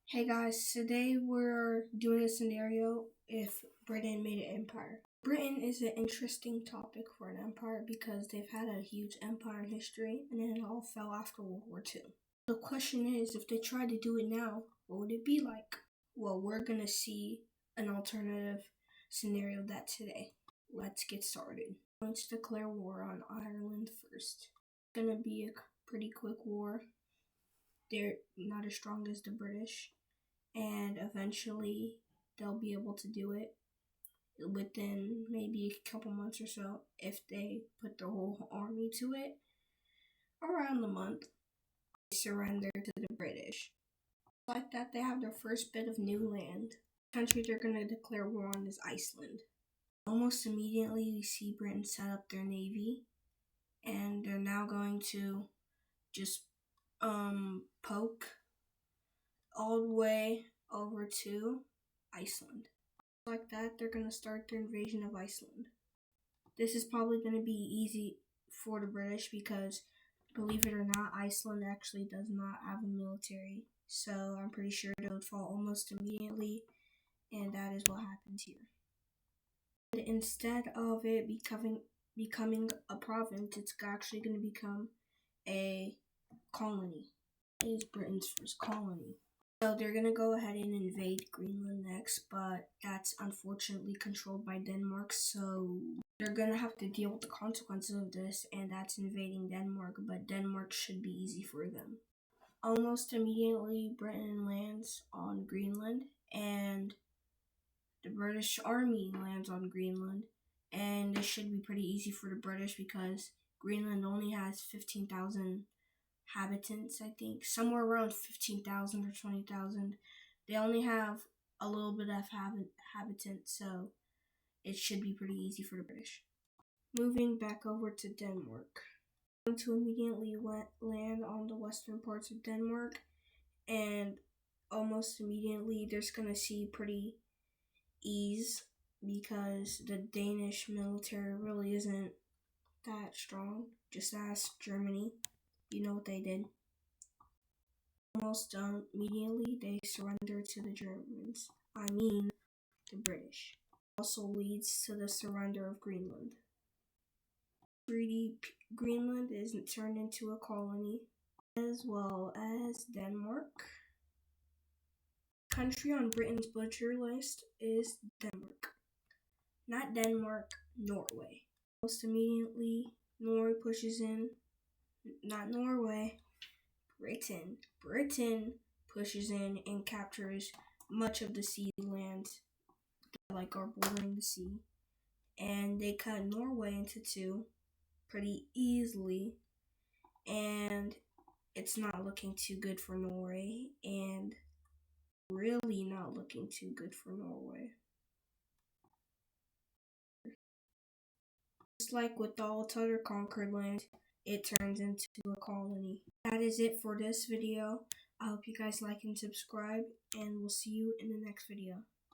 Hey guys, today we're doing a scenario if Britain made an empire. Britain is an interesting topic for an empire because they've had a huge empire in history and then it all fell after World War II. The question is, if they tried to do it now, what would it be like? Well, we're gonna see an alternative scenario of that today. Let's get started. I'm going to declare war on Ireland first. It's gonna be a pretty quick war. They're not as strong as the British, and eventually they'll be able to do it within maybe a couple months or so if they put their whole army to it. Around the month, they surrender to the British. Like that, they have their first bit of new land. The country they're going to declare war on is Iceland. Almost immediately, we see Britain set up their navy, and they're now going to just poke all the way over to Iceland. Like that, they're going to start their invasion of Iceland. This is probably going to be easy for the British because, believe it or not, Iceland actually does not have a military. So I'm pretty sure they would fall almost immediately, and that is what happens here. And instead of it becoming a province, it's actually going to become a colony. It is Britain's first colony. So they're going to go ahead and invade Greenland next, but that's unfortunately controlled by Denmark, so they're going to have to deal with the consequences of this, and that's invading Denmark, but Denmark should be easy for them. Almost immediately, Britain lands on Greenland, and the British Army lands on Greenland, and this should be pretty easy for the British because Greenland only has 15,000 inhabitants, I think, somewhere around 15,000 or 20,000. They only have a little bit of inhabitants, so it should be pretty easy for the British. Moving back over to Denmark. I'm going to immediately land on the western parts of Denmark, and almost immediately there's going to see pretty ease because the Danish military really isn't that strong. Just ask Germany. You know what they did. Almost immediately, they surrender to the Germans. I mean, the British. Also leads to the surrender of Greenland. Greenland is turned into a colony, as well as Denmark. Country on Britain's butcher list is Denmark. Not Denmark, Norway. Almost immediately, Norway pushes in. Not Norway. Britain pushes in and captures much of the sea lands that are bordering the sea, and they cut Norway into two pretty easily, and it's not looking too good for Norway, and really not looking too good for Norway. Just like with all other conquered land, it turns into a colony. That is it for this video. I hope you guys like and subscribe, and we'll see you in the next video.